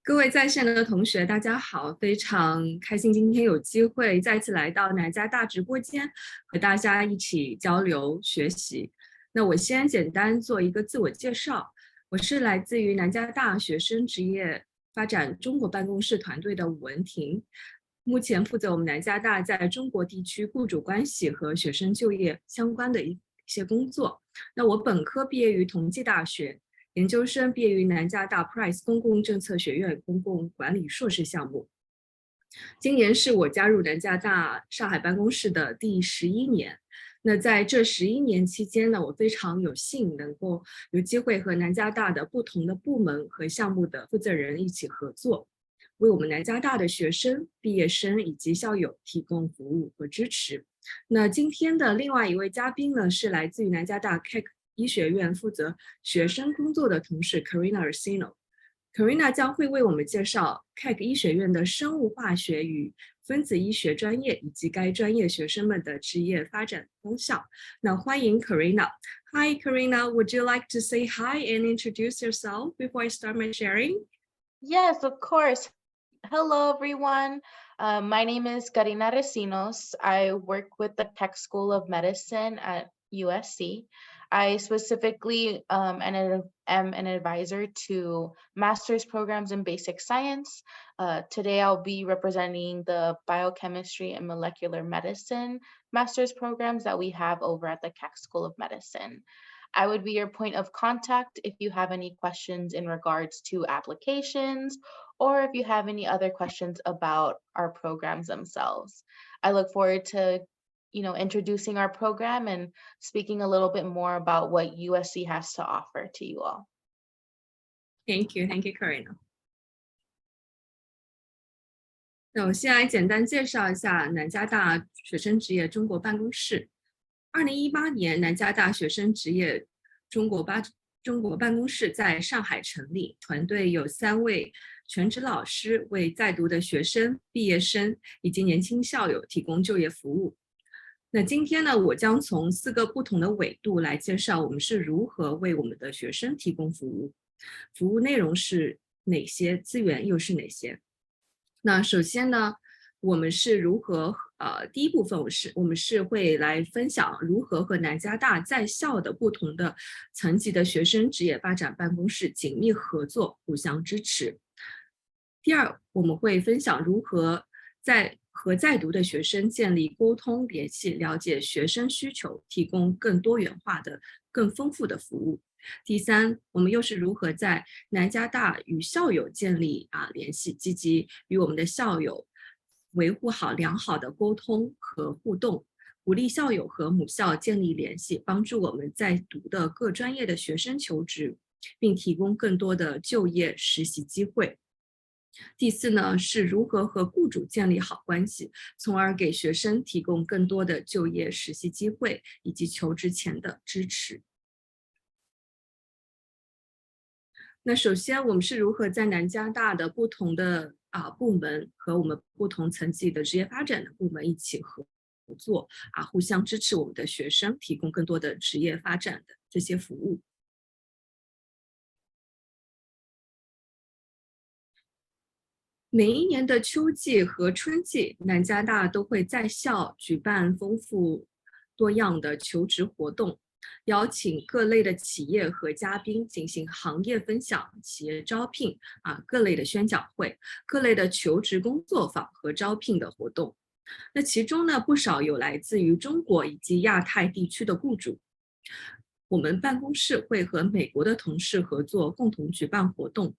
各位在线的同学，大家好！非常开心今天有机会再次来到南加大直播间，和大家一起交流学习。那我先简单做一个自我介绍，我是来自于南加大学生职业发展中国办公室团队的伍文婷，目前负责我们南加大在中国地区雇主关系和学生就业相关的一些工作。那我本科毕业于同济大学。研究生毕业于南加大 Price 公共政策学院公共管理硕士项目。今年是我加入南加大上海办公室的第11年。那在这11年期间呢，我非常有幸能够有机会和南加大的不同的部门和项目的负责人一起合作，为我们南加大的学生、毕业生以及校友提供服务和支持。那今天的另外一位嘉宾呢，是来自于南加大 Keck医学院负责学生工作的同事 Karina Recinos。Karina 将会为我们介绍 Keck 医学院的生物化学与分子医学专业以及该专业学生们的职业发展方向。那欢迎 Karina。Hi Karina, would you like to say hi and introduce yourself before I start my sharing? Yes, of course. Hello, everyone. My name is Karina Recinos. I work with the Keck School of Medicine at USC. I specifically am an advisor to master's programs in basic science. Today, I'll be representing the biochemistry and molecular medicine master's programs that we have over at the Keck School of Medicine. I would be your point of contact if you have any questions in regards to applications or if you have any other questions about our programs themselves. I look forward to introducing our program and speaking a little bit more about what USC has to offer to you all. Thank you, Karina. 那我先来简单介绍一下南加大学生职业中国办公室。2018年，南加大学生职业中国办公室在上海成立，团队有3位全职老师，为在读的学生、毕业生以及年轻校友提供就业服务。那今天呢，我将从4个不同的维度来介绍我们是如何为我们的学生提供服务，服务内容是哪些，资源又是哪些。那首先呢，我们是如何第一部分我们是会来分享如何和南加大在校的不同的层级的学生职业发展办公室紧密合作，互相支持。第二，我们会分享如何和在读的学生建立沟通联系，了解学生需求，提供更多元化的、更丰富的服务。第三，我们又是如何在南加大与校友建立联系，积极与我们的校友维护好良好的沟通和互动，鼓励校友和母校建立联系，帮助我们在读的各专业的学生求职，并提供更多的就业实习机会。第四呢，是如何和雇主建立好关系，从而给学生提供更多的就业实习机会以及求职前的支持。那首先，我们是如何在南加大的不同的部门和我们不同层级的职业发展的部门一起合作互相支持我们的学生，提供更多的职业发展的这些服务。每一年的秋季和春季，南加大都会在校举办丰富多样的求职活动，邀请各类的企业和嘉宾进行行业分享、企业招聘各类的宣讲会、各类的求职工作坊和招聘的活动。那其中呢，不少有来自于中国以及亚太地区的雇主。我们办公室会和美国的同事合作，共同举办活动，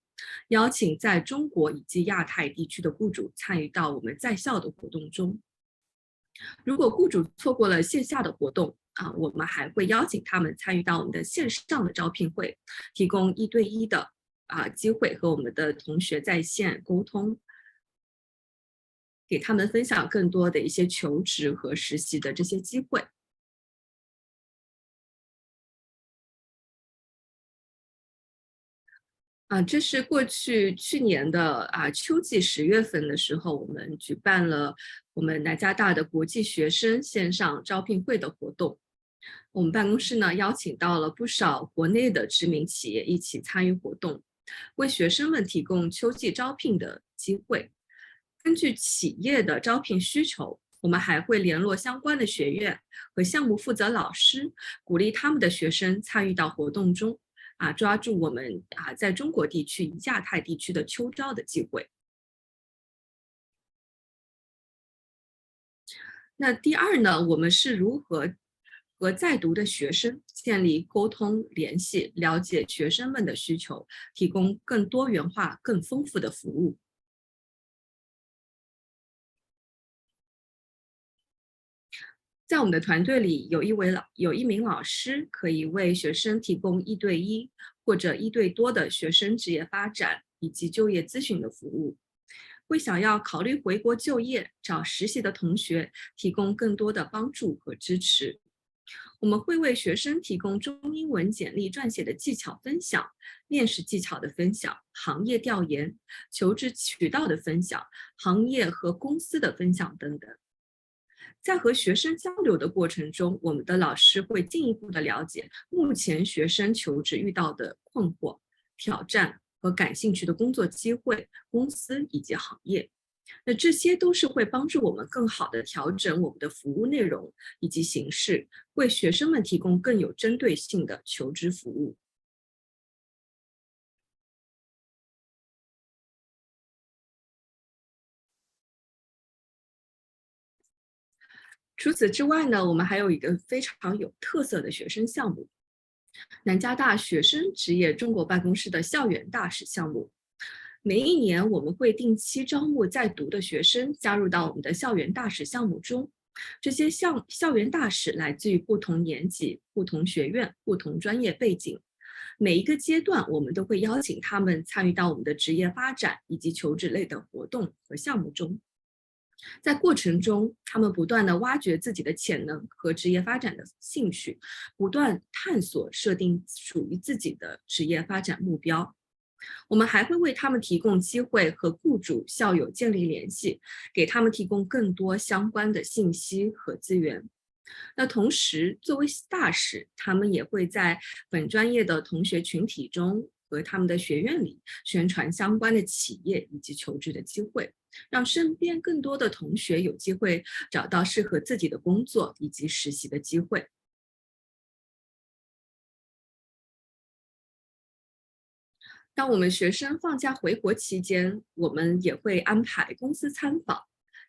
邀请在中国以及亚太地区的雇主参与到我们在校的活动中。如果雇主错过了线下的活动我们还会邀请他们参与到我们的线上的招聘会，提供1对1的机会和我们的同学在线沟通，给他们分享更多的一些求职和实习的这些机会。这是去年的秋季10月份的时候，我们举办了我们南加大的国际学生线上招聘会的活动。我们办公室呢邀请到了不少国内的知名企业一起参与活动，为学生们提供秋季招聘的机会。根据企业的招聘需求，我们还会联络相关的学院和项目负责老师，鼓励他们的学生参与到活动中，抓住我们在中国地区、亚太地区的秋招的机会。那第二呢，我们是如何和在读的学生建立沟通联系，了解学生们的需求，提供更多元化、更丰富的服务。在我们的团队里，有一名老师可以为学生提供1对1或者1对多的学生职业发展以及就业咨询的服务，为想要考虑回国就业、找实习的同学提供更多的帮助和支持。我们会为学生提供中英文简历撰写的技巧分享、面试技巧的分享、行业调研、求职渠道的分享、行业和公司的分享等等。在和学生交流的过程中，我们的老师会进一步的了解目前学生求职遇到的困惑、挑战和感兴趣的工作机会、公司以及行业。那这些都是会帮助我们更好的调整我们的服务内容以及形式，为学生们提供更有针对性的求职服务。除此之外呢，我们还有一个非常有特色的学生项目，南加大学生职业中国办公室的校园大使项目。每一年我们会定期招募在读的学生加入到我们的校园大使项目中。这些校园大使来自于不同年级、不同学院、不同专业背景。每一个阶段，我们都会邀请他们参与到我们的职业发展以及求职类的活动和项目中。在过程中，他们不断地挖掘自己的潜能和职业发展的兴趣，不断探索设定属于自己的职业发展目标。我们还会为他们提供机会和雇主、校友建立联系，给他们提供更多相关的信息和资源。那同时，作为大使，他们也会在本专业的同学群体中和他们的学院里宣传相关的企业以及求职的机会，让身边更多的同学有机会找到适合自己的工作以及实习的机会。当我们学生放假回国期间，我们也会安排公司参访，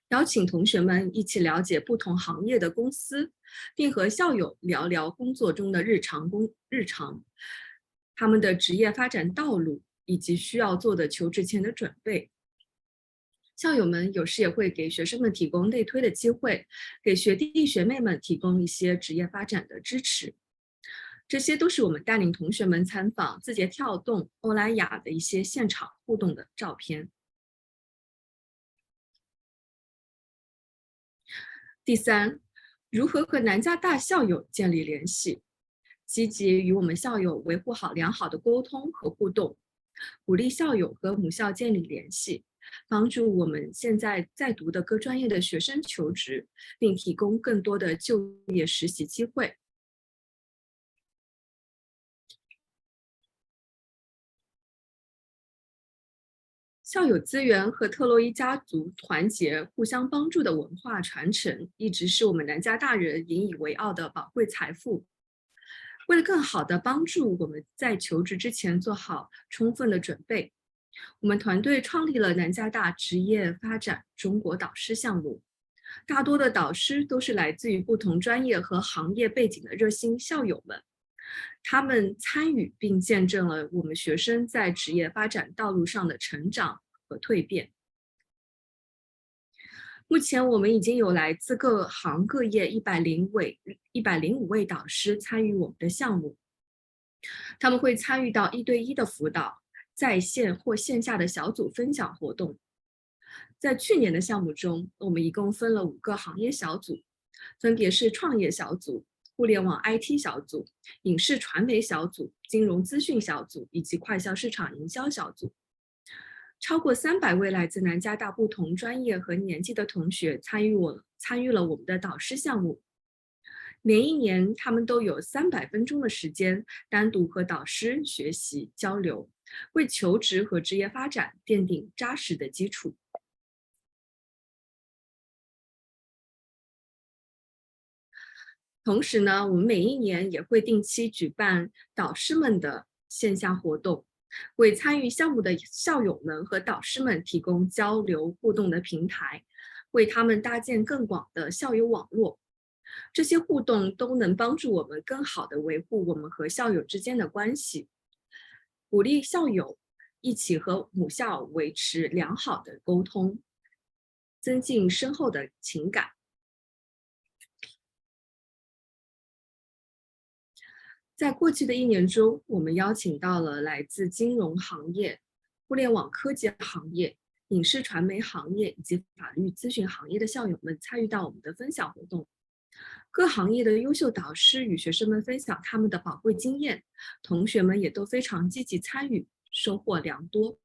邀请同学们一起了解不同行业的公司，并和校友聊聊工作中的日常，他们的职业发展道路以及需要做的求职前的准备。校友们有时也会给学生们提供内推的机会，给学弟学妹们提供一些职业发展的支持。这些都是我们带领同学们参访字节跳动、欧莱雅的一些现场互动的照片。第三，如何和南加大校友建立联系，积极与我们校友维护好良好的沟通和互动，鼓励校友和母校建立联系，帮助我们现在在读的各专业的学生求职，并提供更多的就业实习机会。校友资源和特洛伊家族团结、互相帮助的文化传承，一直是我们南加大人引以为傲的宝贵财富。为了更好地帮助我们在求职之前做好充分的准备，我们团队创立了南加大职业发展中国导师项目。大多的导师都是来自于不同专业和行业背景的热心校友们，他们参与并见证了我们学生在职业发展道路上的成长和蜕变。目前我们已经有来自各行各业105位导师参与我们的项目，他们会参与到1对1的辅导、在线或线下的小组分享活动。在去年的项目中，我们一共分了5个行业小组，分别是创业小组、互联网 IT 小组、影视传媒小组、金融资讯小组以及快销市场营销小组。超过300位来自南加大不同专业和年纪的同学参与了我们的导师项目。每一年，他们都有300分钟的时间单独和导师学习交流，为求职和职业发展奠定扎实的基础。同时呢，我们每一年也会定期举办导师们的线下活动，为参与项目的校友们和导师们提供交流互动的平台，为他们搭建更广的校友网络。这些互动都能帮助我们更好地维护我们和校友之间的关系，鼓励校友一起和母校维持良好的沟通，增进深厚的情感。在过去的一年中，我们邀请到了来自金融行业、互联网科技行业、影视传媒行业以及法律咨询行业的校友们参与到我们的分享活动。各行业的优秀导师与学生们分享他们的宝贵经验，同学们也都非常积极参与，收获良多。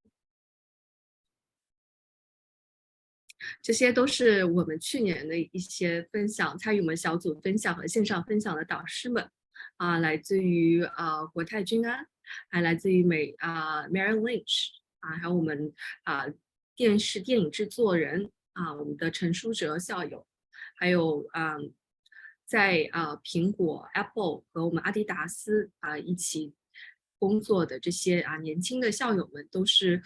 这些都是我们去年的一些分享，参与我们小组分享和线上分享的导师们，来自于国泰君安，还来自于Merrill Lynch，还有我们电影制作人我们的陈书哲校友，还有在苹果 Apple 和我们阿迪达斯一起工作的这些年轻的校友们，都是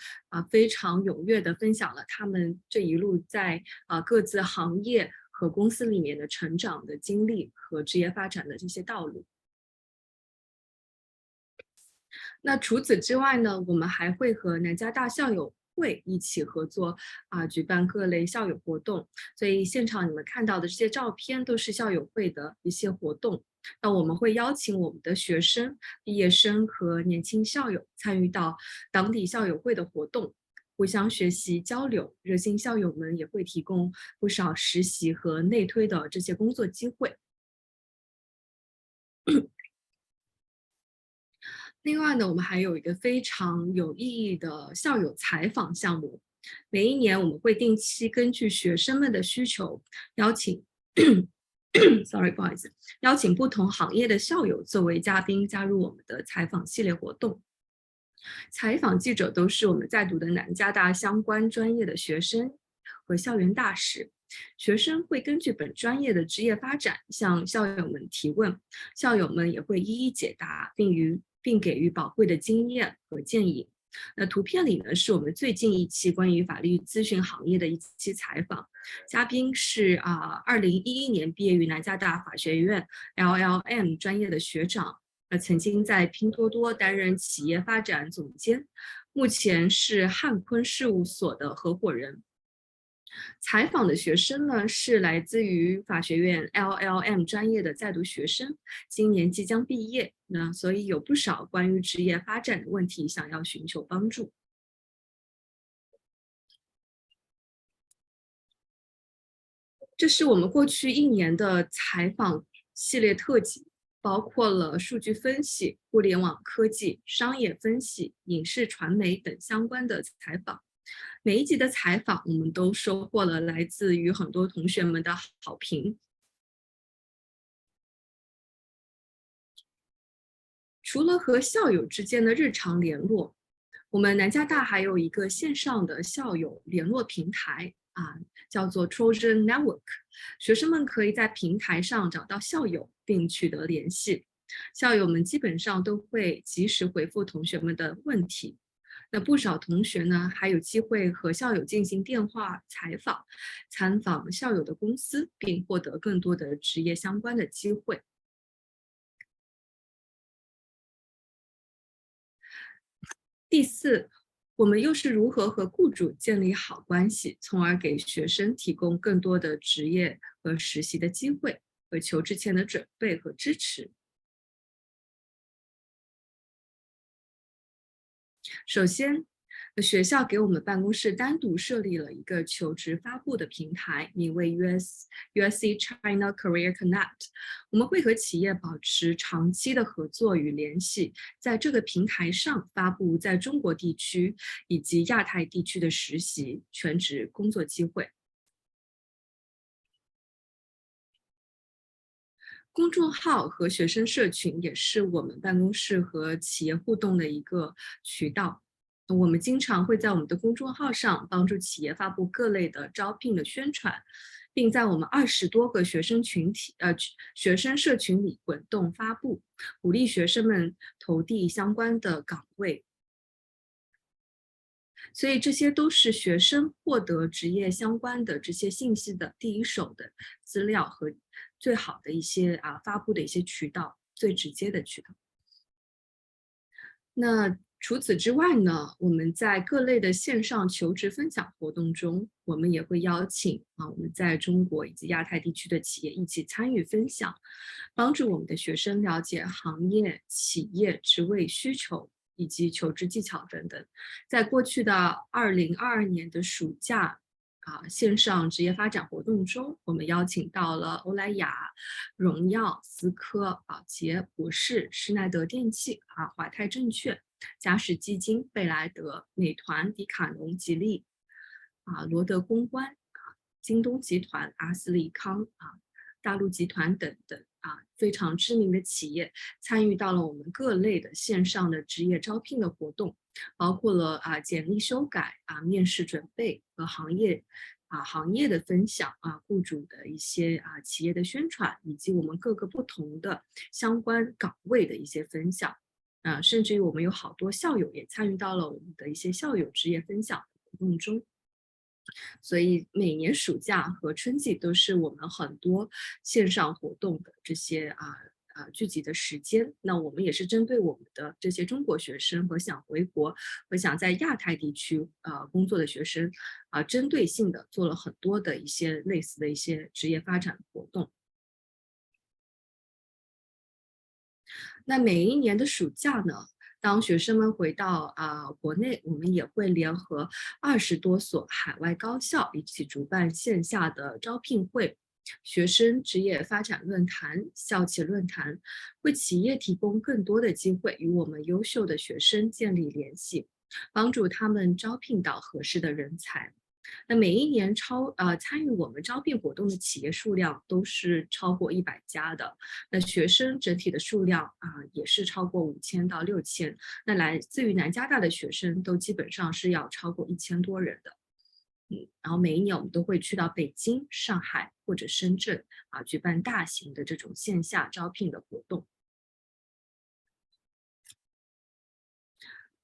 非常踊跃地分享了他们这一路在各自行业和公司里面的成长的经历和职业发展的这些道路。那除此之外呢，我们还会和南加大校友会一起合作举办各类校友活动，所以现场你们看到的这些照片都是校友会的一些活动。那我们会邀请我们的学生、毕业生和年轻校友参与到当地校友会的活动，互相学习交流。热心校友们也会提供不少实习和内推的这些工作机会。另外呢，我们还有一个非常有意义的校友采访项目。每一年我们会定期根据学生们的需求，邀请不好意思，邀请不同行业的校友作为嘉宾加入我们的采访系列活动。采访记者都是我们在读的南加大相关专业的学生和校园大使。学生会根据本专业的职业发展向校友们提问，校友们也会一一解答，并给予宝贵的经验和建议。那图片里呢，是我们最近一期关于法律咨询行业的一期采访，嘉宾是2011年毕业于南加大法学院 LLM 专业的学长，曾经在拼多多担任企业发展总监，目前是汉坤事务所的合伙人。采访的学生呢，是来自于法学院 LLM 专业的在读学生，今年即将毕业，所以有不少关于职业发展的问题想要寻求帮助。这是我们过去一年的采访系列特辑，包括了数据分析、互联网科技、商业分析、影视传媒等相关的采访。每一集的采访，我们都收获了来自于很多同学们的好评。除了和校友之间的日常联络，我们南加大还有一个线上的校友联络平台叫做 Trojan Network， 学生们可以在平台上找到校友并取得联系。校友们基本上都会及时回复同学们的问题。那不少同学呢，还有机会和校友进行电话采访，参访校友的公司，并获得更多的职业相关的机会。第四，我们又是如何和雇主建立好关系，从而给学生提供更多的职业和实习的机会和求职前的准备和支持？首先，学校给我们办公室单独设立了一个求职发布的平台，名为 USC China Career Connect。我们会和企业保持长期的合作与联系，在这个平台上发布在中国地区以及亚太地区的实习、全职工作机会。公众号和学生社群也是我们办公室和企业互动的一个渠道。我们经常会在我们的公众号上帮助企业发布各类的招聘的宣传，并在我们20多个学生社群里滚动发布，鼓励学生们投递相关的岗位。所以这些都是学生获得职业相关的这些信息的第一手的资料和最好的一些发布的一些渠道，最直接的渠道。那除此之外呢，我们在各类的线上求职分享活动中，我们也会邀请我们在中国以及亚太地区的企业一起参与分享，帮助我们的学生了解行业、企业、职位需求以及求职技巧等等。在过去的2022年的暑假线上职业发展活动中，我们邀请到了欧莱雅、荣耀、思科、宝洁、博士、施耐德电器、华泰证券、嘉实基金、贝莱德、美团、迪卡侬、吉利、罗德公关、京东集团、阿斯利康、大陆集团等等非常知名的企业参与到了我们各类的线上的职业招聘的活动，包括了简历修改面试准备和行业的分享雇主的一些企业的宣传，以及我们各个不同的相关岗位的一些分享甚至于我们有好多校友也参与到了我们的一些校友职业分享活动中。所以每年暑假和春季都是我们很多线上活动的这些聚集的时间。那我们也是针对我们的这些中国学生和想回国和想在亚太地区工作的学生针对性的做了很多的一些类似的一些职业发展活动。那每一年的暑假呢，当学生们回到国内，我们也会联合20多所海外高校一起主办线下的招聘会、学生职业发展论坛、校企论坛，为企业提供更多的机会与我们优秀的学生建立联系，帮助他们招聘到合适的人才。那每一年参与我们招聘活动的企业数量都是超过100家的，那学生整体的数量也是超过5000到6000，那来自于南加大的学生都基本上是要超过1000多人的。然后每一年我们都会去到北京、上海或者深圳举办大型的这种线下招聘的活动。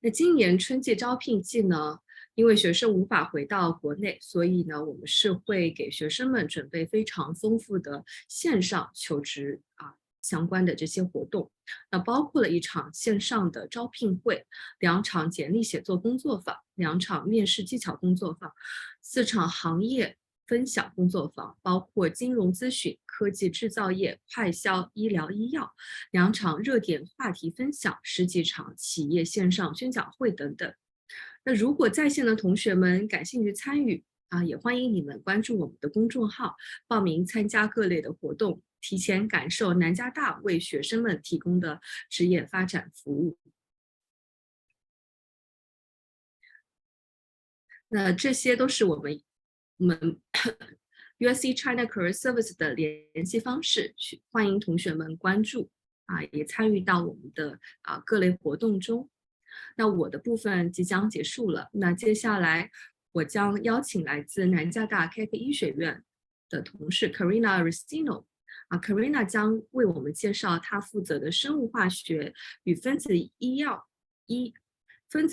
那今年春季招聘季呢，因为学生无法回到国内，所以呢，我们是会给学生们准备非常丰富的线上求职相关的这些活动。那包括了1场线上的招聘会，2场简历写作工作坊，2场面试技巧工作坊，4场行业分享工作坊，包括金融咨询、科技制造业、快销、医疗医药，2场热点话题分享，10几场企业线上宣讲会等等。那如果在线的同学们感兴趣参与也欢迎你们关注我们的公众号，报名参加各类的活动，提前感受南加大为学生们提供的职业发展服务。那这些都是我们USC China Career Service 的联系方式，欢迎同学们关注也参与到我们的各类活动中。那我的部分即将结束了，那接下来我将邀请来自南加大 Keck 医学院的同事 Karina Recinos Karina 将为我们介绍她负责的生物化学与分子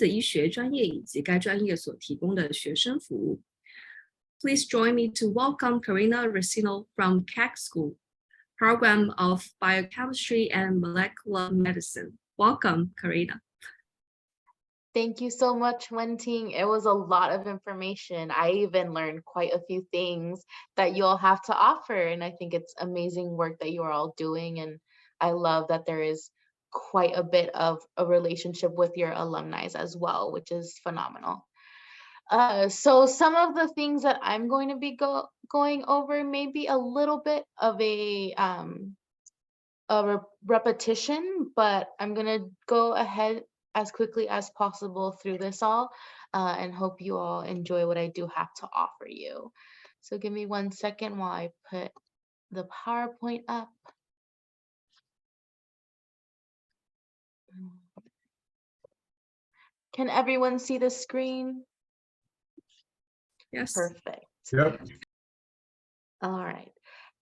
医学专业以及该专业所提供的学生服务。Please join me to welcome Karina Recinos from Keck School, Program of Biochemistry and Molecular Medicine. Welcome, Karina. Thank you so much, Wenting. It was a lot of information. I even learned quite a few things that you all have to offer. And I think it's amazing work that you are all doing. And I love that there is quite a bit of a relationship with your alumni as well, which is phenomenal. So some of the things that I'm going to be going over may be a little bit of a repetition, but I'm going to go ahead as quickly as possible through this all and hope you all enjoy what I do have to offer you. So give me 1 second while I put the PowerPoint up. Can everyone see the screen? Yes. Perfect. Yep. All right.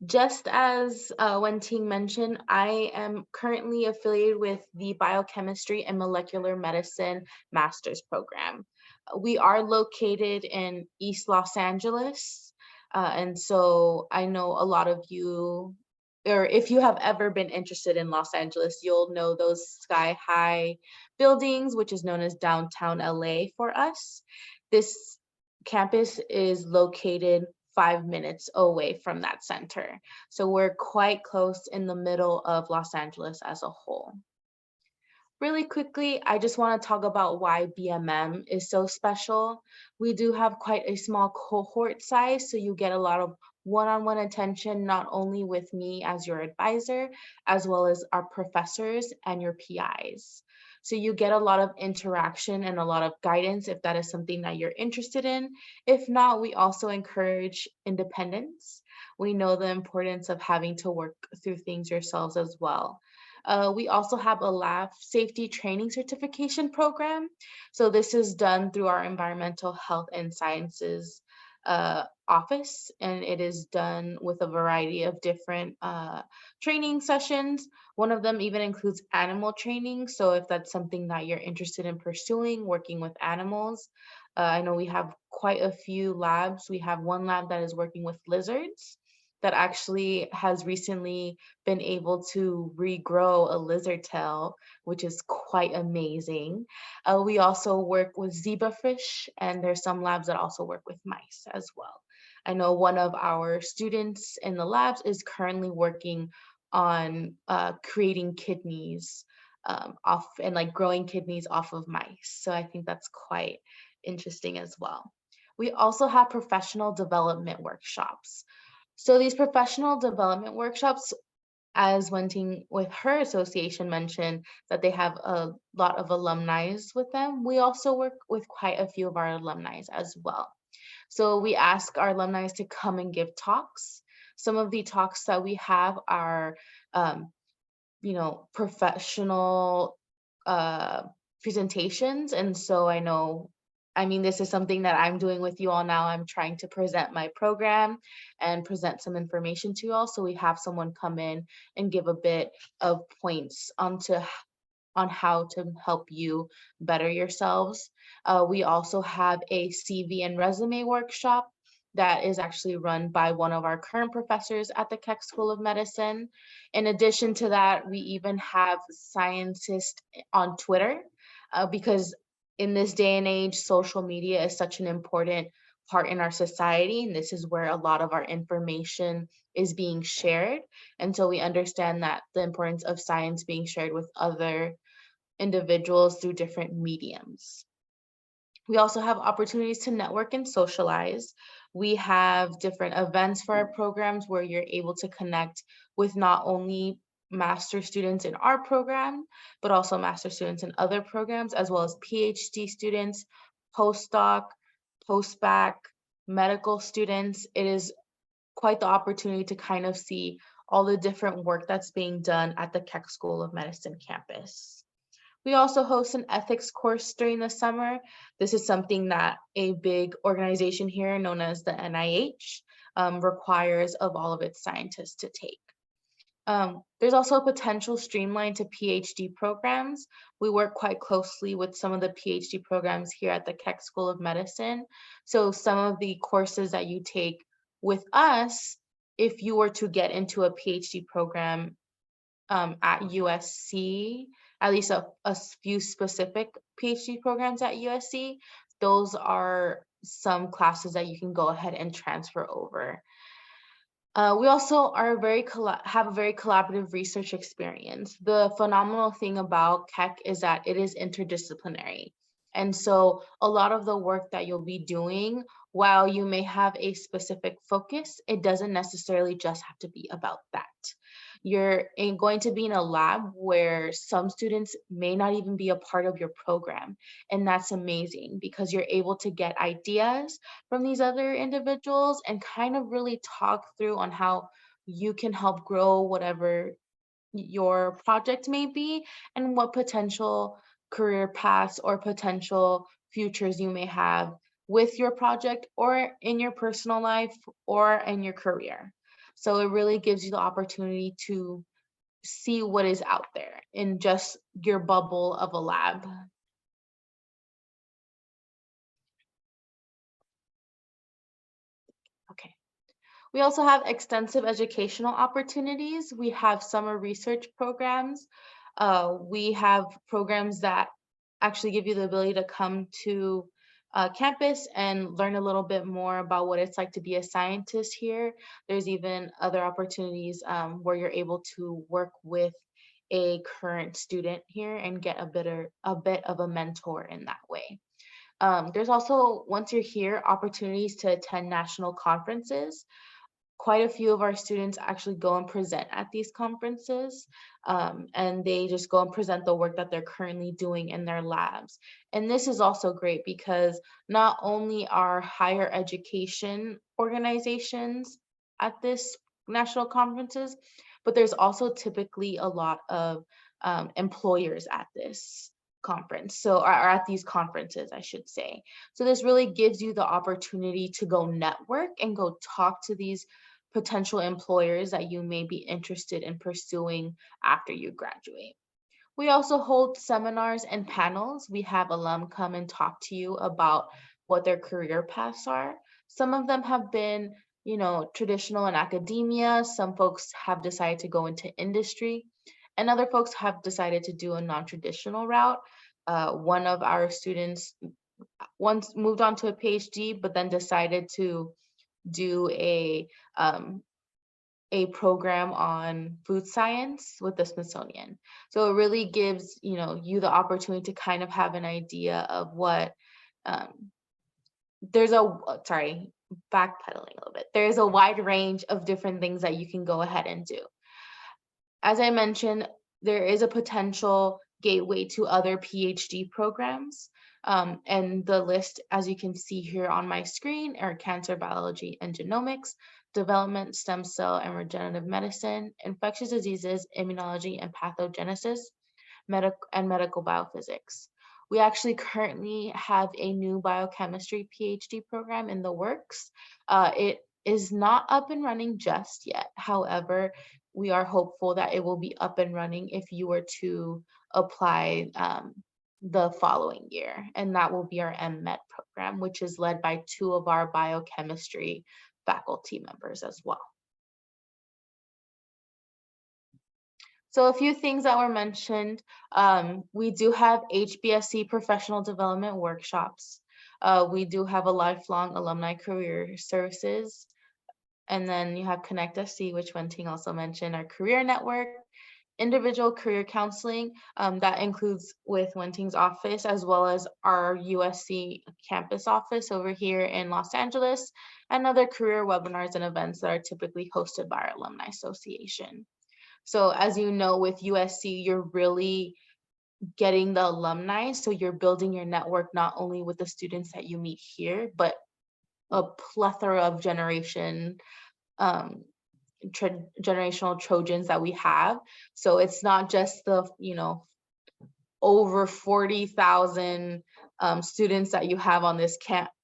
Just as Wenting mentioned, I am currently affiliated with the Biochemistry and Molecular Medicine Master's Program. We are located in East Los Angeles, and so I know a lot of you, or if you have ever been interested in Los Angeles, you'll know those sky-high buildings, which is known as downtown LA for us. This campus is located 5 minutes away from that center. So we're quite close in the middle of Los Angeles as a whole. Really quickly, I just want to talk about why BMM is so special. We do have quite a small cohort size, so you get a lot of one-on-one attention, not only with me as your advisor, as well as our professors and your PIs. So you get a lot of interaction and a lot of guidance if that is something that you're interested in. If not, we also encourage independence. We know the importance of having to work through things yourselves as well. We also have a lab safety training certification program. So this is done through our environmental health and sciences office, and it is done with a variety of different training sessions. One of them even includes animal training. So if that's something that you're interested in pursuing, working with animals, I know we have quite a few labs. We have one lab that is working with lizards that actually has recently been able to regrow a lizard tail, which is quite amazing. We also work with zebrafish, and there's some labs that also work with mice as well. I know one of our students in the labs is currently working on creating kidneys off and like growing kidneys off of mice. So I think that's quite interesting as well. We also have professional development workshops. So these professional development workshops, as Wenting with her association mentioned that they have a lot of alumni with them, we also work with quite a few of our alumni as well. So we ask our alumni to come and give talks. Some of the talks that we have are, professional presentations. And so this is something that I'm doing with you all now. I'm trying to present my program and present some information to you all. So we have someone come in and give a bit of points on how to help you better yourselves. We also have a CV and resume workshop that is actually run by one of our current professors at the Keck School of Medicine. In addition to that, we even have scientists on Twitter because in this day and age, social media is such an important part in our society, and this is where a lot of our information is being shared. And so we understand that the importance of science being shared with other individuals through different mediums. We also have opportunities to network and socialize. We have different events for our programs where you're able to connect with not only master students in our program, but also master students in other programs, as well as PhD students, postdoc, postbac, medical students. It is quite the opportunity to kind of see all the different work that's being done at the Keck School of Medicine campus. We also host an ethics course during the summer. This is something that a big organization here known as the NIH requires of all of its scientists to take. There's also a potential streamline to PhD programs. We work quite closely with some of the PhD programs here at the Keck School of Medicine. So some of the courses that you take with us, if you were to get into a PhD program at USC, at least a few specific PhD programs at USC, those are some classes that you can go ahead and transfer over. We also are have a very collaborative research experience. The phenomenal thing about Keck is that it is interdisciplinary. And so a lot of the work that you'll be doing, while you may have a specific focus, it doesn't necessarily just have to be about that. You're going to be in a lab where some students may not even be a part of your program. And that's amazing because you're able to get ideas from these other individuals and kind of really talk through on how you can help grow whatever your project may be and what potential career paths or potential futures you may have with your project or in your personal life or in your career. So it really gives you the opportunity to see what is out there in just your bubble of a lab. Okay. We also have extensive educational opportunities. We have summer research programs. We have programs that actually give you the ability to come to campus and learn a little bit more about what it's like to be a scientist here. There's even other opportunities where you're able to work with a current student here and get a bit of a mentor in that way. There's also, once you're here, opportunities to attend national conferences. Quite a few of our students actually go and present at these conferences, and they just go and present the work that they're currently doing in their labs. And this is also great because not only are higher education organizations at this national conferences, but there's also typically a lot of employers at this conference, or at these conferences, I should say. So this really gives you the opportunity to go network and go talk to these potential employers that you may be interested in pursuing after you graduate. We also hold seminars and panels. We have alum come and talk to you about what their career paths are. Some of them have been, traditional in academia. Some folks have decided to go into industry, and other folks have decided to do a non-traditional route. One of our students once moved on to a PhD, but then decided to do a program on food science with the Smithsonian. So it really gives you the opportunity to kind of have an idea of what backpedaling a little bit. There's a wide range of different things that you can go ahead and do. As I mentioned, there is a potential gateway to other PhD programs. And the list, as you can see here on my screen, are cancer biology and genomics, development, stem cell and regenerative medicine, infectious diseases, immunology and pathogenesis, medical biophysics. We actually currently have a new biochemistry PhD program in the works. It is not up and running just yet. However, we are hopeful that it will be up and running if you were to apply the following year. And that will be our MET program, which is led by 2 of our biochemistry faculty members as well. So a few things that were mentioned, we do have HBSC professional development workshops. We do have a lifelong alumni career services. And then you have Connect SC, which Wenting also mentioned, our career network, individual career counseling, that includes with Wenting's office, as well as our USC campus office over here in Los Angeles, and other career webinars and events that are typically hosted by our Alumni Association. So as you know, with USC, you're really getting the alumni. So you're building your network not only with the students that you meet here, but a plethora of generational Trojans that we have. So it's not just the, over 40,000 students that you have on this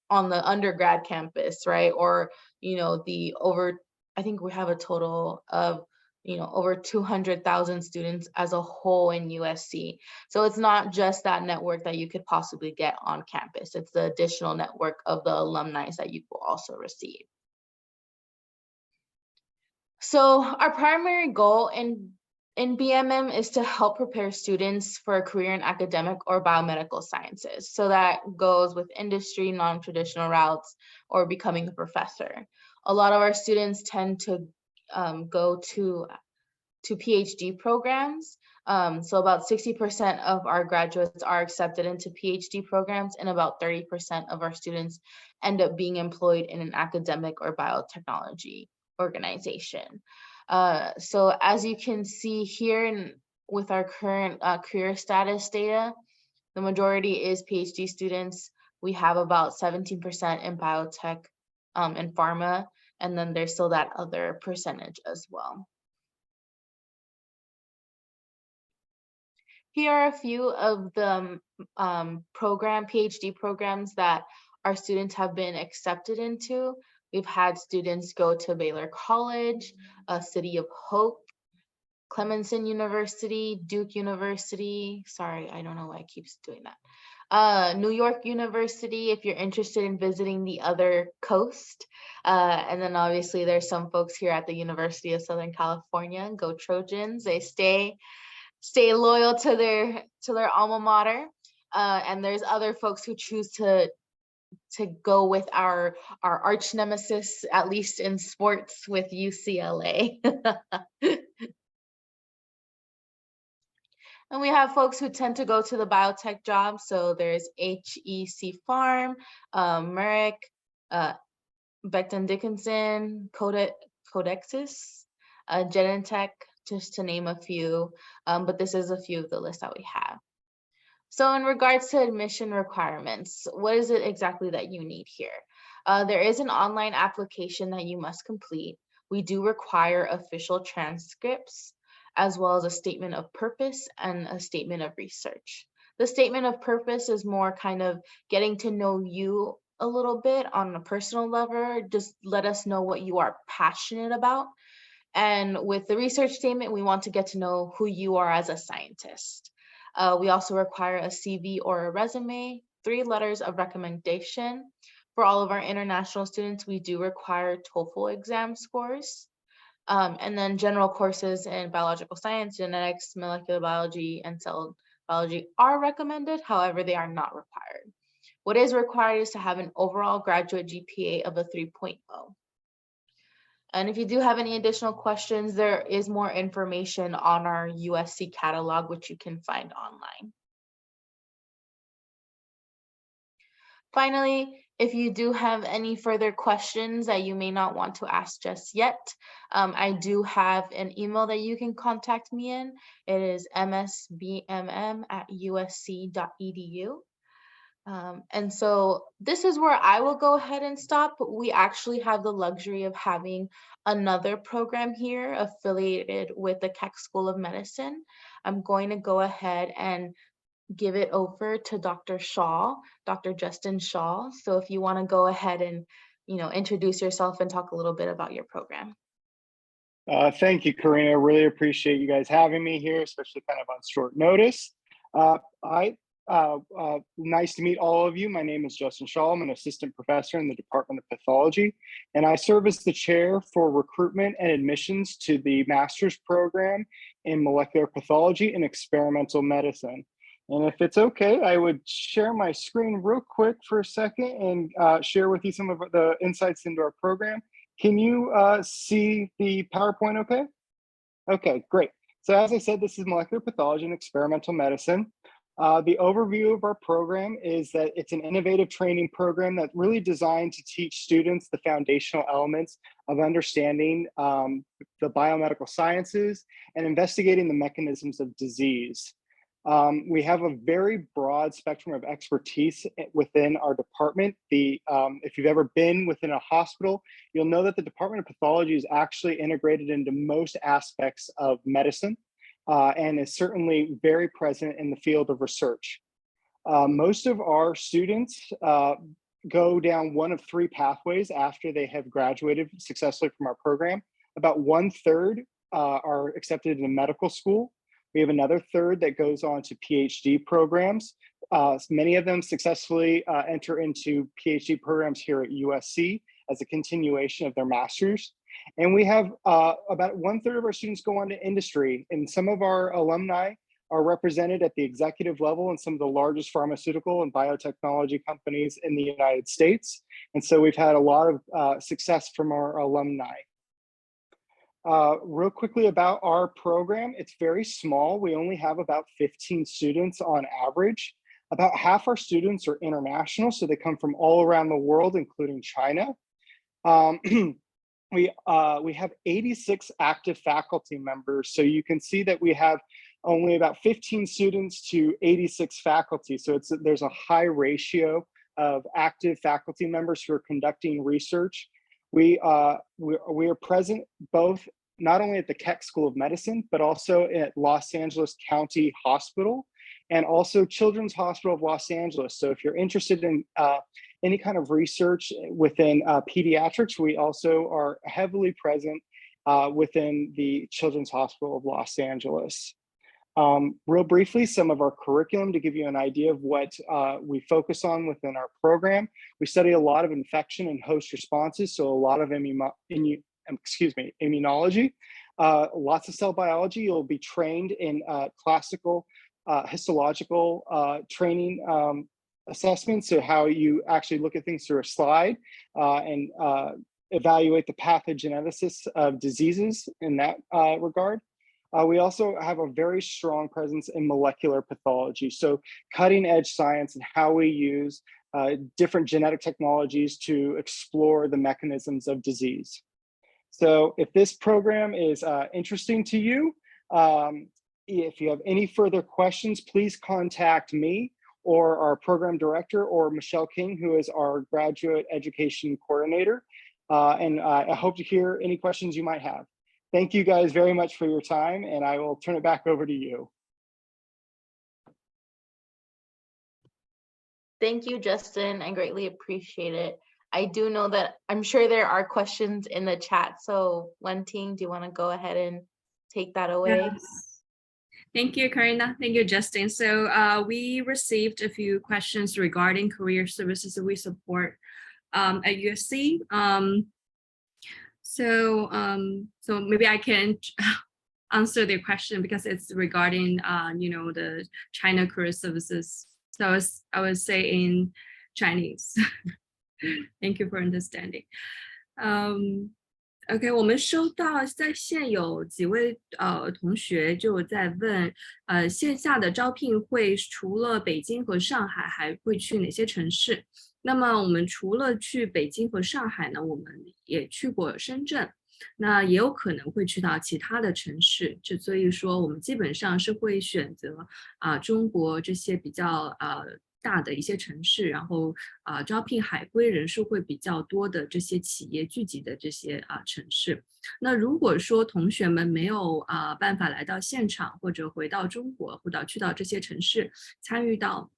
on the undergrad campus, right? Or, I think we have a total of over 200,000 students as a whole in USC. So it's not just that network that you could possibly get on campus. It's the additional network of the alumni that you will also receive. So our primary goal in BMM is to help prepare students for a career in academic or biomedical sciences. So that goes with industry, non-traditional routes, or becoming a professor. A lot of our students tend to go to PhD programs. So about 60% of our graduates are accepted into PhD programs, and about 30% of our students end up being employed in an academic or biotechnology organization. So as you can see here with our current career status data, the majority is PhD students. We have about 17% in biotech and pharma, and then there's still that other percentage as well. Here are a few of the PhD programs that our students have been accepted into. We've had students go to Baylor College, City of Hope, Clemson University, Duke University. Sorry, I don't know why it keeps doing that. New York University, if you're interested in visiting the other coast. And then obviously there's some folks here at the University of Southern California. Go Trojans. They stay loyal to their alma mater. And there's other folks who choose to go with our arch nemesis, at least in sports, with UCLA. And we have folks who tend to go to the biotech jobs. So there's HEC Farm, Merrick, Becton Dickinson, Codexis, Genentech, just to name a few. But this is a few of the list that we have. So in regards to admission requirements, what is it exactly that you need here? There is an online application that you must complete. We do require official transcripts, as well as a statement of purpose and a statement of research. The statement of purpose is more kind of getting to know you a little bit on a personal level. Just let us know what you are passionate about. And with the research statement, we want to get to know who you are as a scientist. We also require a CV or a resume, 3 letters of recommendation. For all of our international students, we do require TOEFL exam scores. And then general courses in biological science, genetics, molecular biology, and cell biology are recommended. However, they are not required. What is required is to have an overall graduate GPA of a 3.0. And if you do have any additional questions, there is more information on our USC catalog, which you can find online. Finally, if you do have any further questions that you may not want to ask just yet, I do have an email that you can contact me in. It is msbmm@usc.edu. And so this is where I will go ahead and stop. We actually have the luxury of having another program here affiliated with the Keck School of Medicine. I'm going to go ahead and give it over to Dr. Shaw, Dr. Justin Shaw. So if you want to go ahead and, introduce yourself and talk a little bit about your program. Thank you, Karina. I really appreciate you guys having me here, especially kind of on short notice. Nice to meet all of you. My name is Justin Shaw. I'm an assistant professor in the Department of Pathology, and I serve as the chair for recruitment and admissions to the master's program in molecular pathology and experimental medicine. And if it's okay, I would share my screen real quick for a second and share with you some of the insights into our program. Can you see the PowerPoint okay? Okay, great. So as I said, this is molecular pathology and experimental medicine. The overview of our program is that it's an innovative training program that's really designed to teach students the foundational elements of understanding the biomedical sciences and investigating the mechanisms of disease. We have a very broad spectrum of expertise within our department. If you've ever been within a hospital, you'll know that the Department of Pathology is actually integrated into most aspects of medicine and is certainly very present in the field of research. Most of our students go down one of 3 pathways after they have graduated successfully from our program. About 1/3 are accepted into medical school. We have another 1/3 that goes on to PhD programs. Many of them successfully enter into PhD programs here at USC as a continuation of their master's. And we have about 1/3 of our students go on to industry, and some of our alumni are represented at the executive level in some of the largest pharmaceutical and biotechnology companies in the United States. And so we've had a lot of success from our alumni. Real quickly about our program, it's very small. We only have about 15 students on average. About half our students are international, so they come from all around the world, including China. We have 86 active faculty members, so you can see that we have only about 15 students to 86 faculty. So there's a high ratio of active faculty members who are conducting research. We are present both not only at the Keck School of Medicine, but also at Los Angeles County Hospital, and also Children's Hospital of Los Angeles. So if you're interested in any kind of research within pediatrics, we also are heavily present within the Children's Hospital of Los Angeles. Real briefly, some of our curriculum to give you an idea of what we focus on within our program. We study a lot of infection and host responses, so a lot of immunology, lots of cell biology. You'll be trained in classical histological training assessments, so how you actually look at things through a slide and evaluate the pathogenesis of diseases in that regard. We also have a very strong presence in molecular pathology, so cutting edge science and how we use different genetic technologies to explore the mechanisms of disease. So if this program is interesting to you, if you have any further questions, please contact me or our program director, or Michelle King, who is our graduate education coordinator. And I hope to hear any questions you might have. Thank you guys very much for your time, and I will turn it back over to you. Thank you, Justin. I greatly appreciate it. I do know that I'm sure there are questions in the chat. So Wenting, do you want to go ahead and take that away? Yes. Thank you, Karina. Thank you, Justin. So we received a few questions regarding career services that we support at USC. So maybe I can answer their question because it's regarding the China career services. So I would say in Chinese. Thank you for understanding. OK， 我们收到在线有几位同学就在问，线下的招聘会除了北京和上海，还会去哪些城市？那么我们除了去北京和上海呢，我们也去过深圳，那也有可能会去到其他的城市。所以说，我们基本上是会选择中国这些比较大的一些城市，然后招聘海归人数会比较多的这些企业聚集的这些城市。那如果说同学们没有办法来到现场，或者回到中国，或者去到这些城市参与到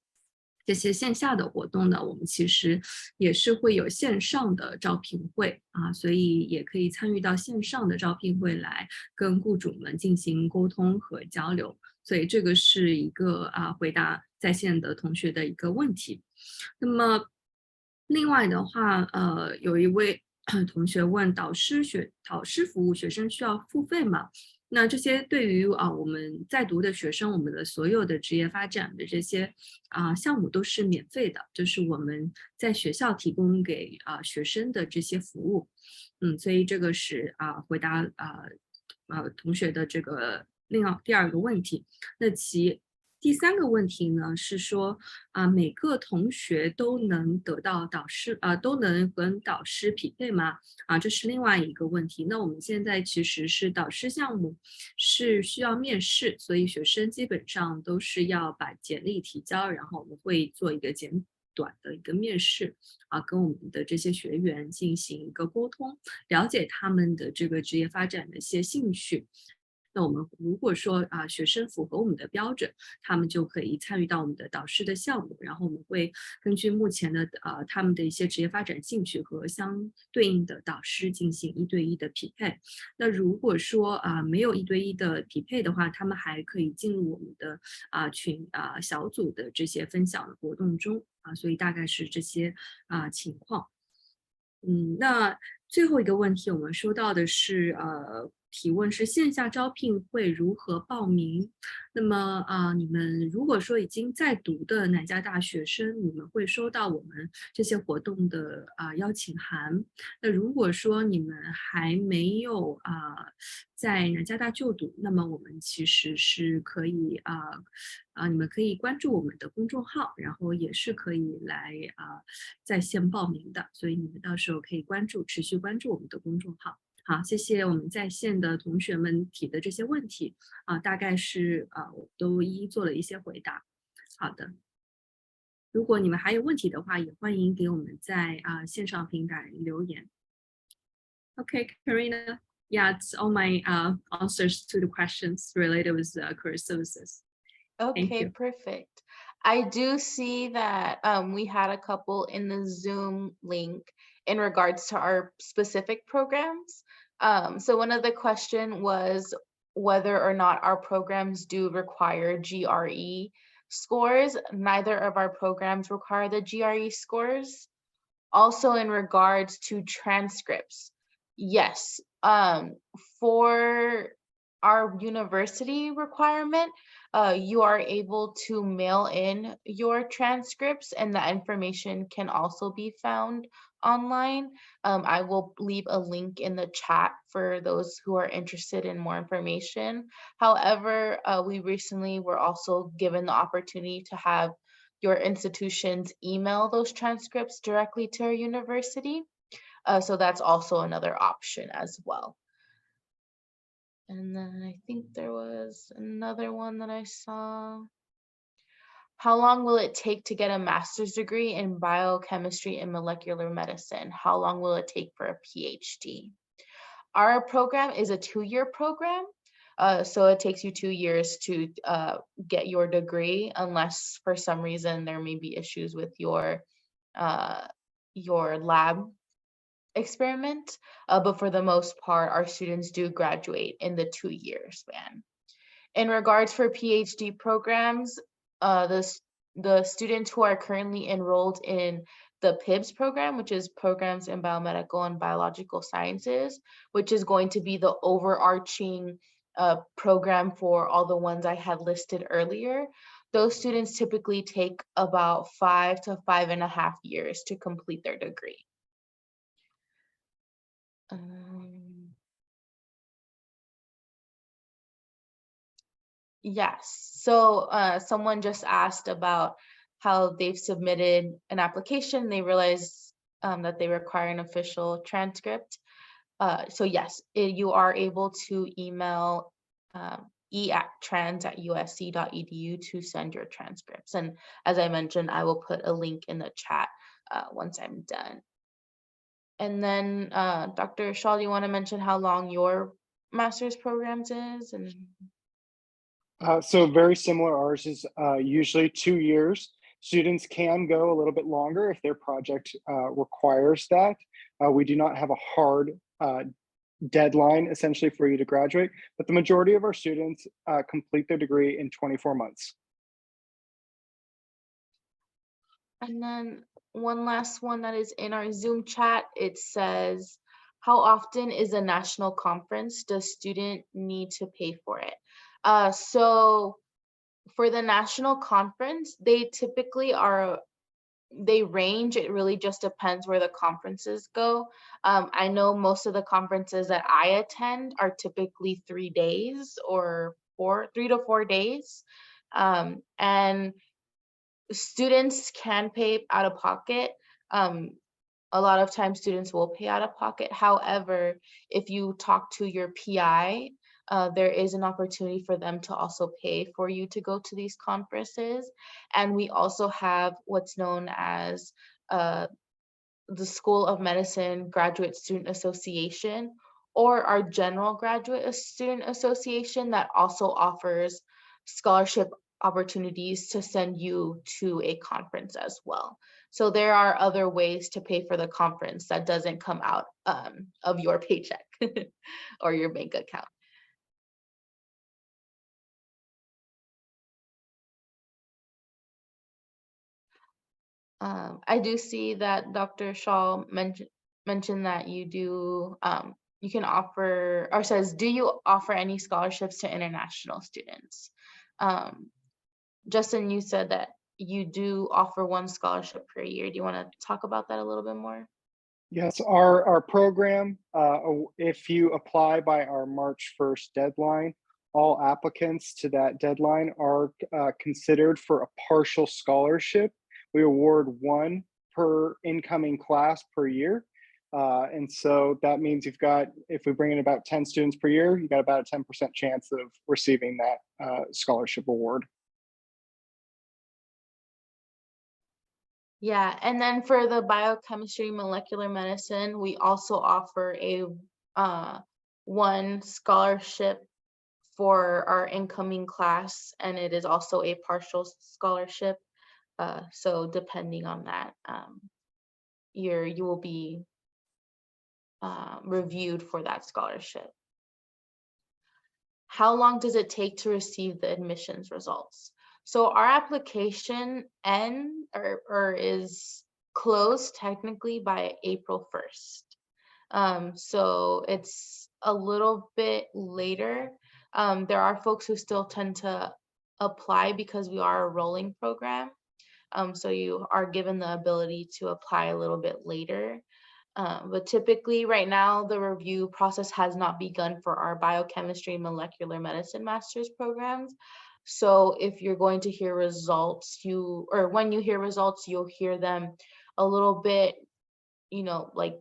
这些线下的活动呢，我们其实也是会有线上的招聘会所以也可以参与到线上的招聘会来跟雇主们进行沟通和交流。所以这个是一个回答在线的同学的一个问题。那么另外的话，有一位同学问导师服务学生需要付费吗？那这些对于我们在读的学生，我们的所有的职业发展的这些项目都是免费的，就是我们在学校提供给学生的这些服务。所以这个是回答同学的这个第二个问题。那第三个问题呢是说每个同学都能得到导师都能跟导师匹配吗？这是另外一个问题。那我们现在其实是导师项目是需要面试，所以学生基本上都是要把简历提交，然后我们会做一个简短的一个面试跟我们的这些学员进行一个沟通，了解他们的这个职业发展的一些兴趣。那我们如果说学生符合我们的标准，他们就可以参与到我们的导师的项目，然后我们会根据目前的他们的一些职业发展兴趣和相对应的导师进行1对1的匹配。那如果说没有1对1的匹配的话，他们还可以进入我们的小组的这些分享的活动中所以大概是这些情况。那最后一个问题我们收到的是提问是线下招聘会如何报名？那么你们如果说已经在读的南加大学生，你们会收到我们这些活动的邀请函。那如果说你们还没有在南加大就读，那么我们其实是可以你们可以关注我们的公众号，然后也是可以来在线报名的，所以你们到时候可以持续关注我们的公众号。好，谢谢我们在线的同学们提的这些问题大概是我都一一做了一些回答。好的，如果你们还有问题的话，也欢迎给我们在线上平台留言。Okay, Karina, yeah, it's all my answers to the questions related with career services. Okay, you. perfect. I do see that we had a couple in the Zoom link in regards to our specific programs. So one of the question was whether or not our programs do require GRE scores. Neither of our programs require the GRE scores. Also in regards to transcripts, yes, for our university requirement, you are able to mail in your transcripts and that information can also be found online. I will leave a link in the chat for those who are interested in more information. However, we recently were also given the opportunity to have your institutions email those transcripts directly to our university. So that's also another option as well. And then I think there was another one that I saw. How long will it take to get a master's degree in biochemistry and molecular medicine? How long will it take for a PhD? Our program is a 2-year program. So it takes you 2 years to get your degree, unless for some reason there may be issues with your lab experiment. But for the most part, our students do graduate in the 2-year span. In regards for PhD programs, the students who are currently enrolled in the PIBS program, which is Programs in Biomedical and Biological Sciences, which is going to be the overarching program for all the ones I had listed earlier. Those students typically take about 5 to 5.5 years to complete their degree. Yes, so someone just asked about how they've submitted an application. They realized that they require an official transcript. So yes, you are able to email e@trans@usc.edu to send your transcripts. And as I mentioned, I will put a link in the chat once I'm done. And then Dr. Shaw, do you want to mention how long your master's programs is? And So very similar. Ours is usually 2 years. Students can go a little bit longer if their project requires that. We do not have a hard deadline essentially for you to graduate, but the majority of our students complete their degree in 24 months. And then one last one that is in our Zoom chat, it says, how often is a national conference? Does student need to pay for it? So for the national conference, they typically they range. It really just depends where the conferences go. I know most of the conferences that I attend are typically 3 days or 3 to 4 days. And students can pay out of pocket. A lot of times students will pay out of pocket. However, if you talk to your PI, there is an opportunity for them to also pay for you to go to these conferences. And we also have what's known as the School of Medicine Graduate Student Association, or our General Graduate Student Association, that also offers scholarship opportunities to send you to a conference as well. So there are other ways to pay for the conference that doesn't come out of your paycheck or your bank account. I do see that Dr. Shaw mentioned that you do, you can offer, or says, do you offer any scholarships to international students? Justin, you said that you do offer 1 scholarship per year. Do you want to talk about that a little bit more? Yes, our program, if you apply by our March 1st deadline, all applicants to that deadline are considered for a partial scholarship. We award 1 per incoming class per year. And so that means if we bring in about 10 students per year, you got about a 10% chance of receiving that scholarship award. Yeah, and then for the biochemistry molecular medicine, we also offer a 1 scholarship for our incoming class, and it is also a partial scholarship. So depending on that, you will be reviewed for that scholarship. How long does it take to receive the admissions results? So our application is closed technically by April 1st. So it's a little bit later. There are folks who still tend to apply because we are a rolling program. So you are given the ability to apply a little bit later. But typically right now, the review process has not begun for our biochemistry and molecular medicine master's programs. So if you're going to hear results, when you hear results, you'll hear them a little bit, like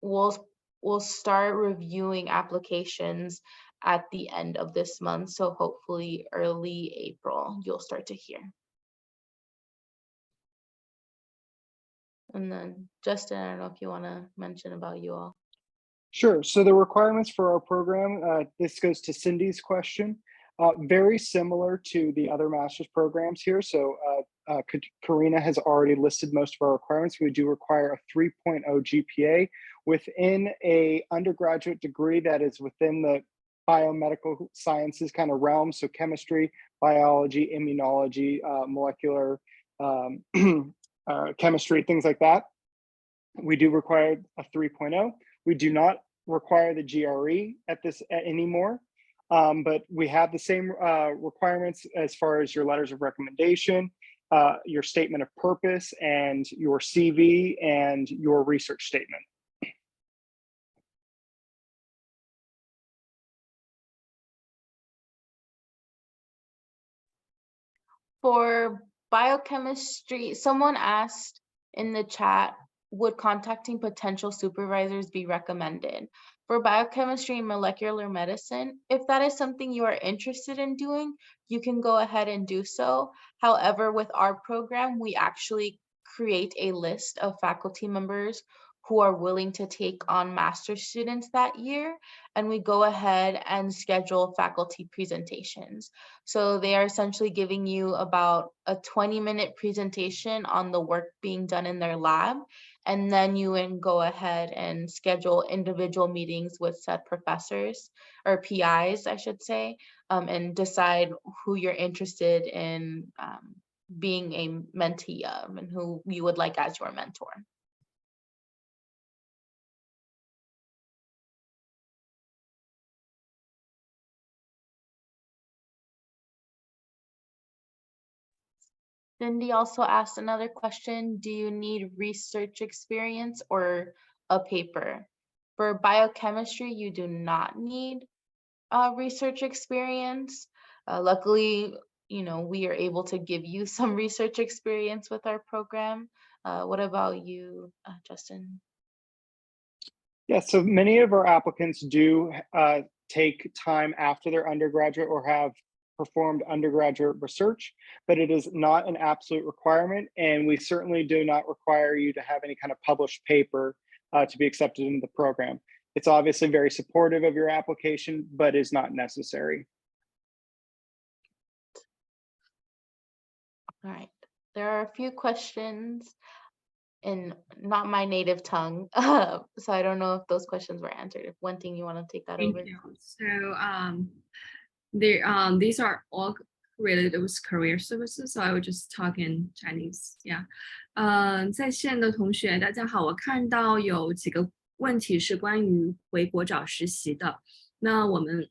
we'll start reviewing applications at the end of this month. So hopefully early April, you'll start to hear. And then Justin, I don't know if you want to mention about you all. Sure. So the requirements for our program, this goes to Cindy's question, very similar to the other master's programs here. So Karina has already listed most of our requirements. We do require a 3.0 GPA within a undergraduate degree that is within the biomedical sciences kind of realm. So chemistry, biology, immunology, molecular chemistry, things like that. We do require a 3.0. We do not require the GRE anymore, but we have the same requirements as far as your letters of recommendation, your statement of purpose, and your CV and your research statement. For biochemistry, someone asked in the chat, would contacting potential supervisors be recommended? For biochemistry and molecular medicine, if that is something you are interested in doing, you can go ahead and do so. However, with our program, we actually create a list of faculty members who are willing to take on master's students that year, and we go ahead and schedule faculty presentations. So they are essentially giving you about a 20-minute presentation on the work being done in their lab, and then you can go ahead and schedule individual meetings with said professors, or PIs, I should say, and decide who you're interested in being a mentee of and who you would like as your mentor. Cindy also asked another question. Do you need research experience or a paper? For biochemistry, you do not need research experience. Luckily, we are able to give you some research experience with our program. What about you, Justin? Yeah, so many of our applicants do take time after their undergraduate or have performed undergraduate research, but it is not an absolute requirement. And we certainly do not require you to have any kind of published paper to be accepted into the program. It's obviously very supportive of your application, but is not necessary. All right, there are a few questions in not my native tongue, so I don't know if those questions were answered. If one thing you want to take that over. Thank you. So these are all related with career services, so I will just talk in Chinese. Yeah. 在线的同学大家好，我看到有几个问题是关于回国找实习的。那我们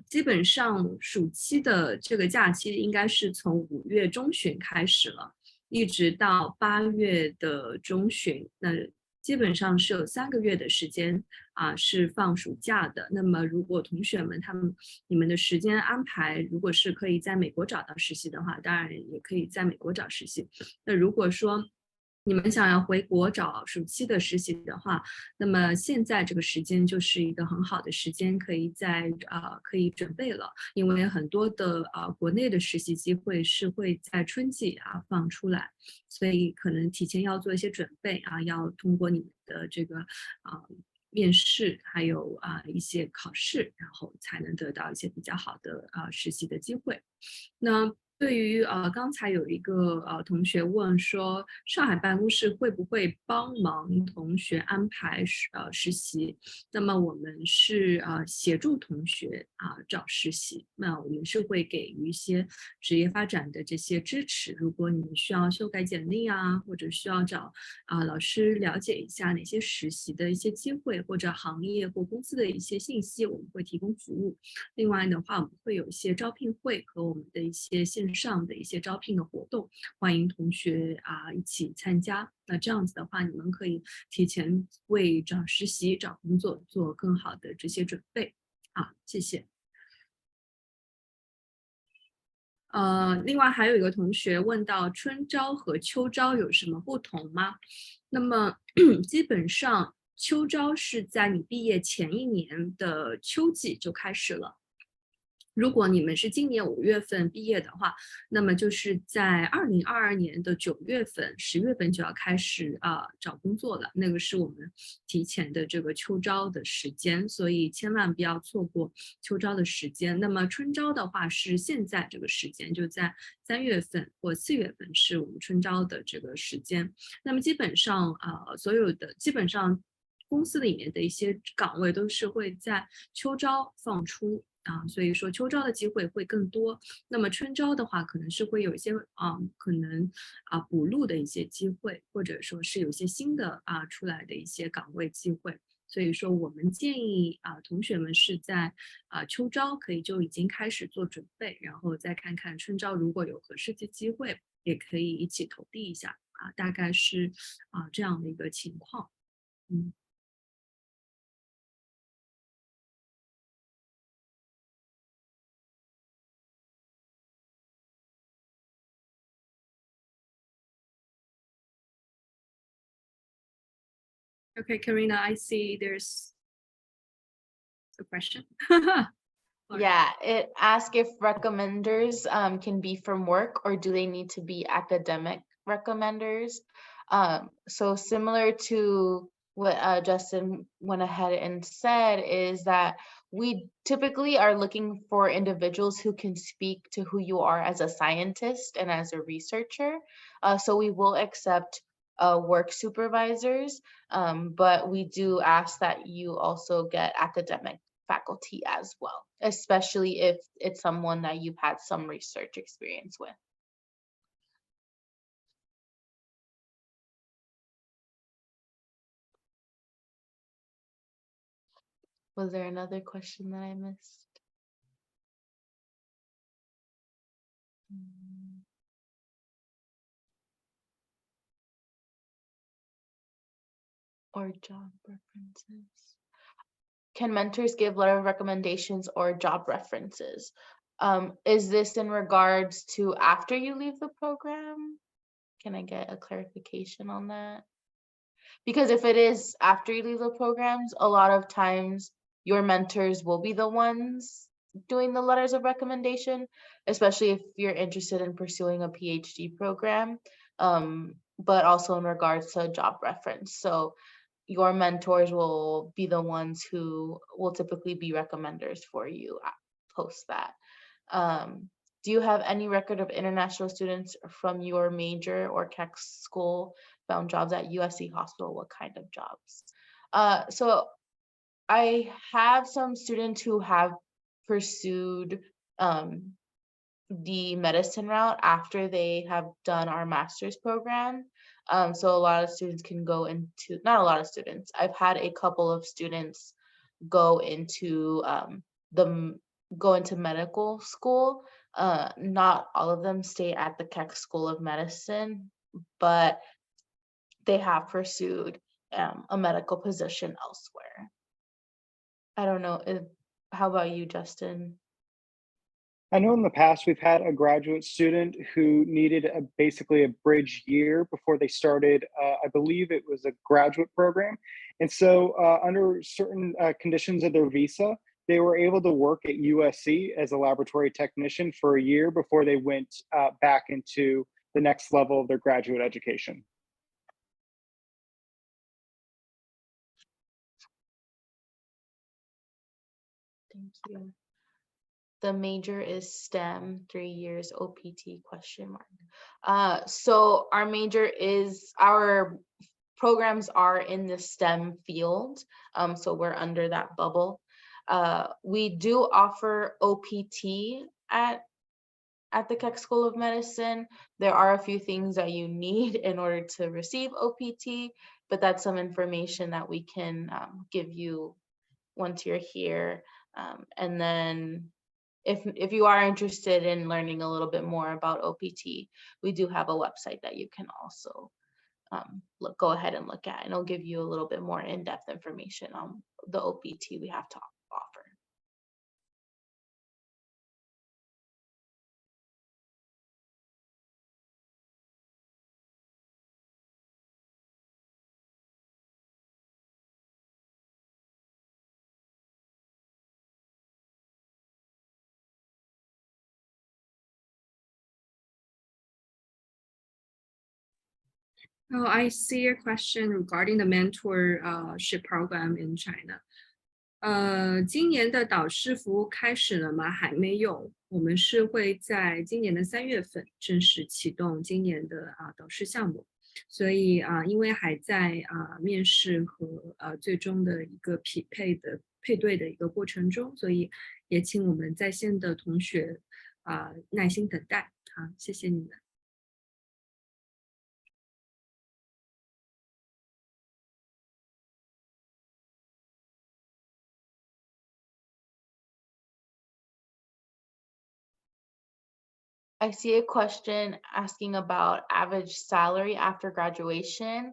基本上暑期的这个假期应该是从5月中旬开始了，一直到8月的中旬。那基本上是有3个月的时间是放暑假的。那么如果同学们你们的时间安排如果是可以在美国找到实习的话，当然也可以在美国找实习。那如果说你们想要回国找暑期的实习的话，那么现在这个时间就是一个很好的时间，可以准备了，因为很多的国内的实习机会是会在春季放出来，所以可能提前要做一些准备要通过你们的这个面试，还有一些考试，然后才能得到一些比较好的实习的机会。那对于刚才有一个同学问说，上海办公室会不会帮忙同学安排实习？那么我们是协助同学找实习，那我们是会给予一些职业发展的这些支持。如果你们需要修改简历或者需要找老师了解一下哪些实习的一些机会，或者行业或公司的一些信息，我们会提供服务。另外的话，我们会有一些招聘会和我们的一些线上的一些招聘的活动，欢迎同学一起参加。那这样子的话，你们可以提前为找实习、找工作做更好的这些准备。谢谢。另外还有一个同学问到春招和秋招有什么不同吗？那么基本上秋招是在你毕业前一年的秋季就开始了。如果你们是今年5月份毕业的话，那么就是在2022年的9月份、10月份就要开始找工作了。那个是我们提前的这个秋招的时间，所以千万不要错过秋招的时间。那么春招的话是现在这个时间，就在3月份或4月份是我们春招的这个时间。那么基本上所有的基本上公司里面的一些岗位都是会在秋招放出。所以说秋招的机会会更多。那么春招的话，可能是会有一些可能补录的一些机会，或者说是有一些新的出来的一些岗位机会。所以说，我们建议同学们是在秋招可以就已经开始做准备，然后再看看春招如果有合适的机会，也可以一起投递一下大概是这样的一个情况。Okay, Karina, I see there's a question. Yeah, it asks if recommenders can be from work or do they need to be academic recommenders? So similar to what Justin went ahead and said is that we typically are looking for individuals who can speak to who you are as a scientist and as a researcher. So we will accept work supervisors, but we do ask that you also get academic faculty as well, especially if it's someone that you've had some research experience with. Was there another question that I missed? Or job references? Can mentors give letter of recommendations or job references? Is this in regards to after you leave the program? Can I get a clarification on that? Because if it is after you leave the programs, a lot of times your mentors will be the ones doing the letters of recommendation, especially if you're interested in pursuing a PhD program, but also in regards to a job reference. So your mentors will be the ones who will typically be recommenders for you post that. Do you have any record of international students from your major or Keck school found jobs at USC hospital? What kind of jobs? So I have some students who have pursued the medicine route after they have done our master's program. So a lot of students can go into, not a lot of students, I've had a couple of students go into medical school. Not all of them stay at the Keck School of Medicine, but they have pursued a medical position elsewhere. I don't know how about you, Justin? I know in the past we've had a graduate student who needed basically a bridge year before they started, I believe it was a graduate program. And so under certain conditions of their visa, they were able to work at USC as a laboratory technician for a year before they went back into the next level of their graduate education. Thank you. The major is STEM, 3 years, OPT ? So our programs are in the STEM field. So we're under that bubble. We do offer OPT at the Keck School of Medicine. There are a few things that you need in order to receive OPT, but that's some information that we can give you once you're here. And then if you are interested in learning a little bit more about OPT, we do have a website that you can also go ahead and look at, and it'll give you a little bit more in-depth information on the OPT we have to offer. Oh, I see a question regarding the mentorship program in China. 今年的导师服务开始了吗？还没有，我们是会在今年的3月份正式启动今年的导师项目，所以因为还在面试和最终的一个配对的一个过程中，所以也请我们在线的同学耐心等待。好，谢谢你们。I see a question asking about average salary after graduation.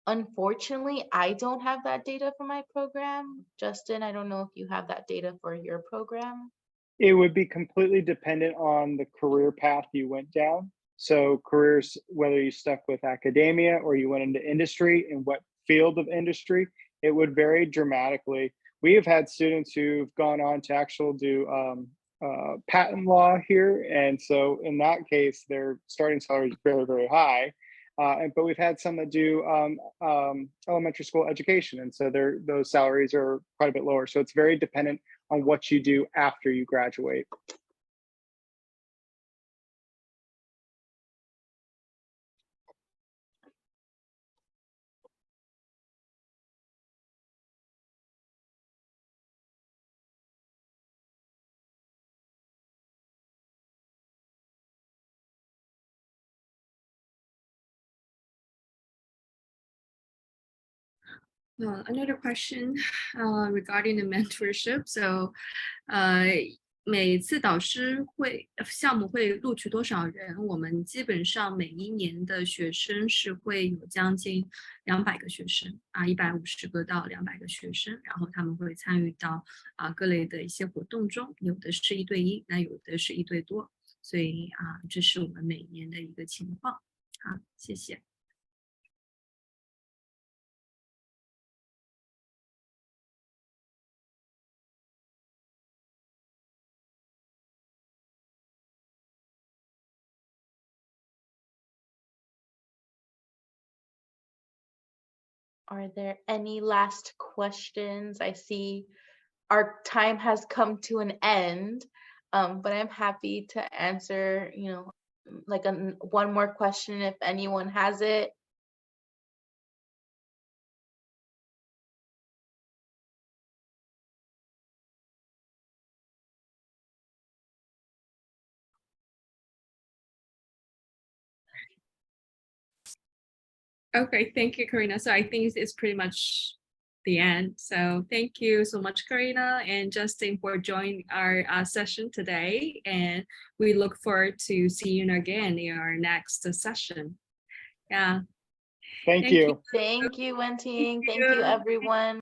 Unfortunately, I don't have that data for my program. Justin, I don't know if you have that data for your program. It would be completely dependent on the career path you went down. So careers, whether you stuck with academia or you went into industry, in what field of industry, it would vary dramatically. We have had students who've gone on to actually do patent law here. And so in that case, their starting salary is very, very high. But we've had some that do elementary school education. And so those salaries are quite a bit lower. So it's very dependent on what you do after you graduate. Another question regarding the mentorship. So, 每次导师项目会录取多少人？我们基本上每一年的学生是会有将近200个学生150个到200个学生，然后他们会参与到各类的一些活动中，有的是1对1，那有的是1对多，所以这是我们每年的一个情况。好，谢谢。Are there any last questions? I see our time has come to an end, but I'm happy to answer, like one more question if anyone has it. Okay, thank you, Karina. So I think it's pretty much the end. So thank you so much, Karina and Justin, for joining our session today. And we look forward to seeing you again in our next session. Yeah. Thank you. Thank you, Wenting. Thank you, everyone.